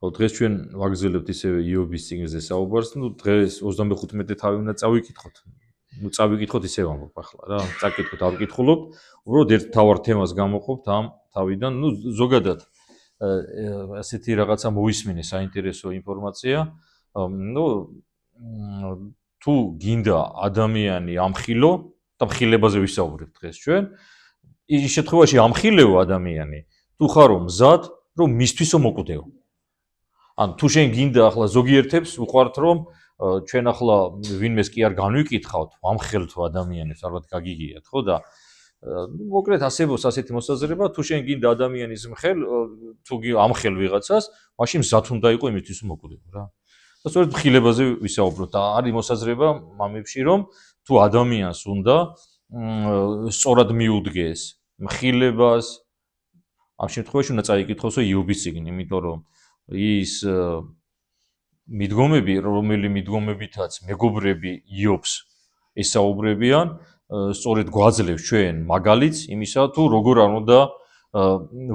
დღეს ჩვენ ვაგრძელებთ ისევე იობის წიგნზე საუბარს, დღეს 35 თავი უნდა წავიკითხოთ. წავიკითხოთ ისევ ამბობ ახლა რა, წაკითხოთ, არ ვკითხულობთ, უბრალოდ ერთ თავარ თემას გამოყოფთ ამ თავიდან, ზოგადად ასეთი რაღაცა მოვისმინე საინტერესო ინფორმაცია, თუ გინდა ადამიანი ამხილო და მხილებაზე ვისაუბრებთ დღეს ჩვენ, ის შემთხვევაში ამხილეო ადამიანი, თუ ხარო მზად, რომ მისთვისო მოკვდეო. ან თუ შენ გინდა ახლა ზოგიერთებს უყვართ რომ ჩვენ ახლა ვინმეს კი არ განვიკითხავთ, ამხელთ ადამიანებს, ალბათ გაგიგიათ, ხო და მოკლედ ასეთი მოსაზრება, თუ შენ გინდა ადამიანის მხელ, თუ ამხელ ვიღაცას, მაშინ მზად უნდა იყო იმისთვის მოკვდეო რა. და სწორედ მხილებაზე ვისაუბროთ და არის მოსაზრება მამებში რომ თუ ადამიანს უნდა სწორად მიუდგეს მხილებას, ამ შემთხვევაში უნდა წაიკითხოსო იობის წიგნი, იმიტომ რომ ის მიდგომები, რომელი მიდგომებითაც მეგობრები იობს ესაუბრებიან, სწორედ გვაძლევს ჩვენ მაგალითს იმისა, თუ როგორ არ უნდა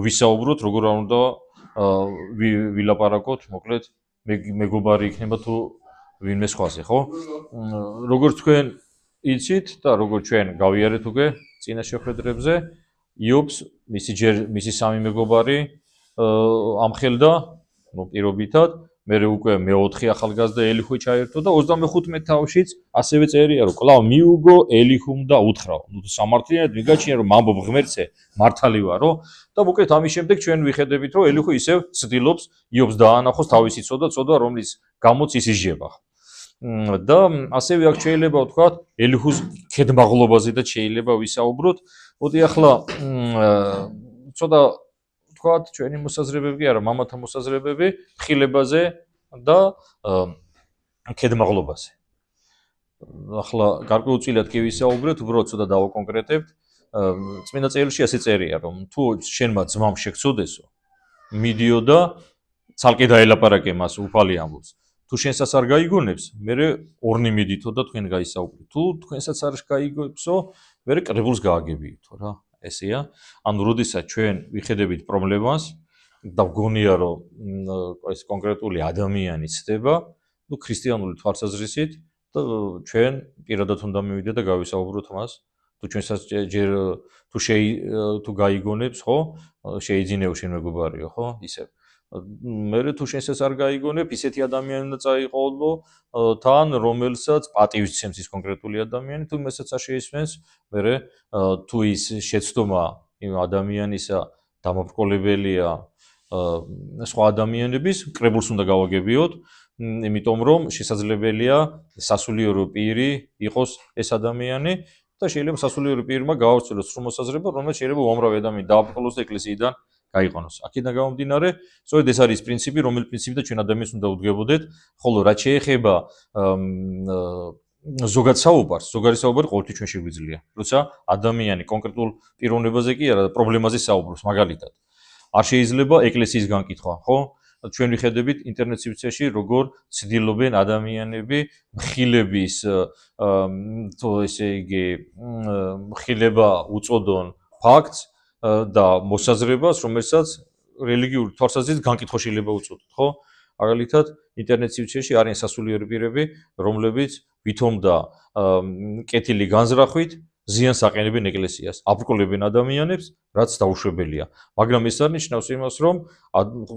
ვისაუბროთ, როგორ არ უნდა ვილაპარაკოთ, მოკლედ მეგობარი იქნება თუ ვინმე სხვაზე, ხო? როგორც თქვენ იცით და როგორც ჩვენ გავიარეთ უკვე წინა შეხვედრებზე, იობს მისი სამი მეგობარი ამხელდა პირობითად, მე უკვე მეოთხე ახალგაზრდა ელიჰუ ჩაერთო და 35 თავშიც ასევე წერია რომ კлау მიუგო ელიჰუმ და უთხრა. სამართლიანად მიგაჩნია რომ ამბობ ღმერთზე მართალი ვარო და მოკლედ ამის შემდეგ ჩვენ ვიხედებით რომ ელიჰუ ისევ ცდილობს იობს დაანახოს თავისი ცოდა, რომლის გამოც ის ისჯება. და ასევე აქ შეიძლება ვთქვათ ელიჰუს ქედმაღლობაზე და შეიძლება ვისაუბროთ. მოდი ახლა ცოტა ვთქვათ ჩვენი მოსაზრებები კი არა, მამათა მოსაზრებები მხილებაზე და ქედმაღლობაზე. ახლა გარკვეულწილად კი ვისაუბრეთ, უბრალოდ ცოტა დავაკონკრეტებთ. წმინდა წერილში ასე წერია, რომ თუ შენმა ძმამ შეგწოდესო, მიდიო და ცალკე დაელაპარაკე მას, უფალი ამბობს. თუ შენსაც არ გაიგონებს, მერე ორნი მიდითო და თქვენ გაისაუბრეთ. თუ თქვენსაც არ გაიგონებსო, მერე კრებულს გააგებიითო რა. ესეა. ანუ როდესაც ჩვენ ვიხედებით პრობლემას და ვგონია რომ ეს კონკრეტული ადამიანი ცდება, ქრისტიანული თვალსაზრისით და ჩვენ პირადად უნდა მივიდეთ და გავისაუბროთ მას. თუ ჩვენსაც ჯერ თუ გაიგონებს, ხო? შეიძინეო შენ მეგობარიო, ხო? ისევ. მერე თუ შენსაც არ გაიგონებ, ისეთი ადამიანი უნდა წაიყოლო თან, რომელსაც პატივს ცემს ის კონკრეტული ადამიანი, თუ მესაც არ შეისმენს, მერე თუ ის შეცდომა იმ ადამიანისა დამაბრკოლებელია სხვა ადამიანების, კრებულს უნდა გავაგებიოთ, იმიტომ რომ შესაძლებელია სასულიერო პირი იყოს ეს ადამიანი და შეიძლება სასულიერო პირმა გაავრცელოს სრულ მოსაზრება, რომელიც შეიძლება უამრავი ადამიანი დააბრკოლოს და ეკლესიიდან გაიყონოს. აქედან გამომდინარე, სწორედ ეს არის პრინციპი, რომელი პრინციპით ჩვენ ადამიანს უნდა უდგებოდეთ, ხოლო რაც შეეხება ზოგად საუბარს, ზოგადი საუბარი ყოველთვის ჩვენ შეგვიძლია. როცა ადამიანი კონკრეტულ პიროვნებაზე კი არა, პრობლემაზე საუბრობს, მაგალითად. არ შეიძლება ეკლესიის განკითხვა, ხო? ჩვენ ვიხედებით ინტერნეტ სივრცეში, როგორ ცდილობენ ადამიანები მხილების, ესე იგი, მხილება უწოდონ ფაქტს და მოსაზრებას, რომელსაც რელიგიური თვალსაზრისით განკითხვა შეიძლება უწოდოთ, ხო? მაგალითად, ინტერნეტ სივრცეში არიან სასულიერო პირები, რომლებიც ვითომ და კეთილი განზრახვით ზიანს აყენებენ ეკლესიას, აბრკოლებენ ადამიანებს, რაც დაუშვებელია. მაგრამ ეს არ ნიშნავს იმას, რომ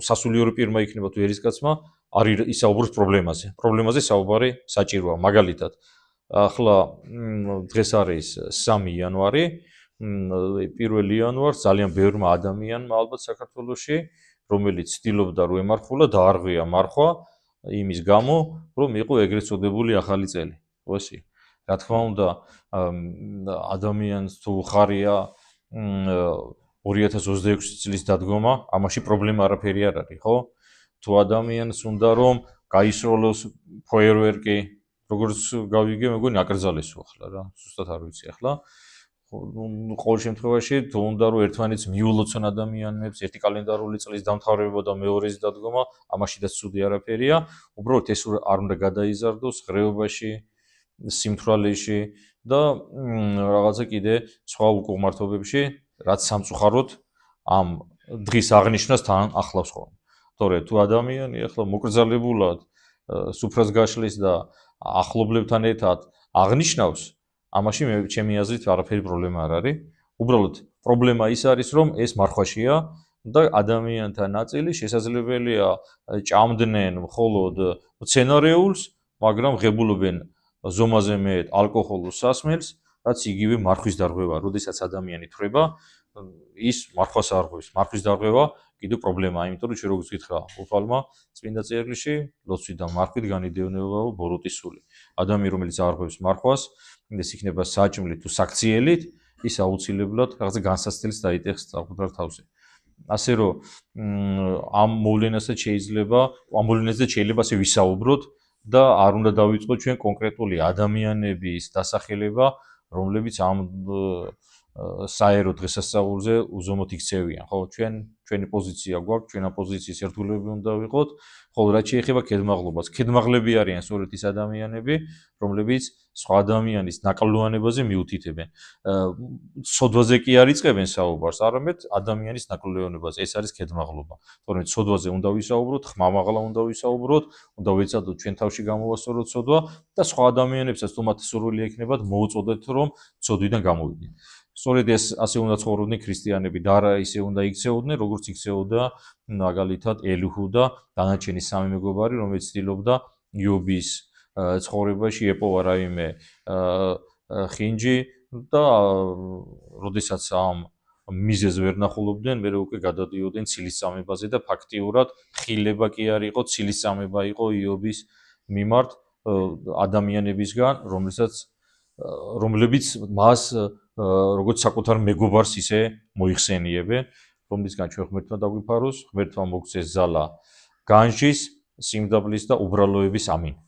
სასულიერო პირმა იქნება თუ ერისკაცმა არ ისაუბროს პრობლემაზე. პრობლემაზე საუბარი საჭიროა. მაგალითად, ახლა დღეს არის 3 იანვარი, 1 იანვარს ძალიან ბევრმა ადამიანმა ალბათ საქართველოში, რომელიც ცდილობდა რომ ემარხულა და არ ღია მარხვა იმის გამო, რომ იყო ეგრეთ წოდებული ახალი წელი. ხო ესე? რა თქმა უნდა, ადამიანს თუ ხარია 2026 წლის დადგომა, ამაში პრობლემა არაფერი არ არის, ხო? თუ ადამიანს უნდა რომ გაისროლოს ფოიერვერკი, როგორც გავიგე, მეგონი აკრძალესო ახლა რა, ზუსტად არ ვიცი ახლა. ყოველ შემთხვევაში, თუ უნდა რომ ერთმანეთს მიულოცონ ადამიანებს, ერთი კალენდარული წლის დამთავრება და მეორეს დადგომა, ამაშიდაც ცუდი არაფერია. უბრალოდ ეს არ უნდა გადაიზარდოს ღრეობაში, სიმთვრალეში და რაღაცა კიდე სხვა უკუღმართობებში, რაც სამწუხაროდ ამ დღის აღნიშვნას თან ახლავს ხოლმე. თორე თუ ადამიანი ახლა მოკრძალებულად სუფრას გაშლის და ახლობლებთან ერთად აღნიშნავს, ამაში მე ჩემი აზრით არაფერი პრობლემა არ არის. უბრალოდ პრობლემა ის არის, რომ ეს მარხვაშია და ადამიანთა ნაწილი შესაძლებელია ჭამდნენ მხოლოდ მცენარეულს, მაგრამ ღებულობენ ზომაზე მეტ ალკოჰოლურ სასმელს, რაც იგივე მარხვის დარღვევა, როდესაც ადამიანი თვრება, ის მარხვას არღვევს. მარხვის დარღვევა კიდევ პრობლემაა, იმიტომ რომ ჩვენ როგორც გითხრა უფალმა წმინდა წერილში, ლოცვით და მარხვით განიდევნებაო ბოროტის სული. ადამიანი, რომელიც არღვევს მარხვას, ეს იქნება საჭმლით თუ საქციელით, ის აუცილებლად რაღაცა განსაცდელს დაიტეხს საკუთარ თავზე. ასე რომ ამ მოვლენასაც შეიძლება ასე ვისაუბროთ და არ უნდა დავიწყოთ ჩვენ კონკრეტული ადამიანების დასახელება, რომლებიც ამ საერო დღესასწაულზე უზომოდ იქცევიან. ხო, ჩვენი პოზიცია გვაქვს, ჩვენ ამ პოზიციის ერთგულები უნდა ვიყოთ, ხოლო რაც შეეხება ქედმაღლობას, ქედმაღლები არიან სწორედ ის ადამიანები, რომლებიც სხვა ადამიანის ნაკლოვანებაზე მიუთითებენ. სოდვაზე კი არ იწყებენ საუბარს, არამედ ადამიანის ნაკლოვანებაზე. ეს არის ქედმაღლობა. თორემ სოდვაზე უნდა ვისაუბროთ, ხმამაღლა უნდა ვისაუბროთ, უნდა ვეცადოთ ჩვენ თავში გამოვასწოროთ სოდვა და სხვა ადამიანებსაც თუ მათ სურვილი ექნებათ, მოუწოდეთ რომ სოდვიდან გამოვიდნენ. სწორედ ეს ასე უნდა ცხოვრობდნენ ქრისტიანები და არა ისე უნდა იქცეოდნენ, როგორც იქცეოდა მაგალითად ელიჰუ და დანარჩენი სამი მეგობარი, რომელიც ცდილობდა იობის ცხოვრებაში ეპოვა რაიმე ხინჯი და როდესაც ამ მიზეზს ვერ ნახულობდნენ, მე უკვე გადადიოდნენ ცილისწამებაზე და ფაქტიურად ხილება კი არ იყო, ცილისწამება იყო იობის მიმართ ადამიანებისგან, რომლებიც მას როგორც საკუთარ მეგობარს ისე მოიხსენიებენ, რომლისგან ჩვენ ღმერთმა დაგვიფაროს, ღმერთმა მოგცეს ზალა განჯის, სიმდაბლის და უბრალოების ამინ.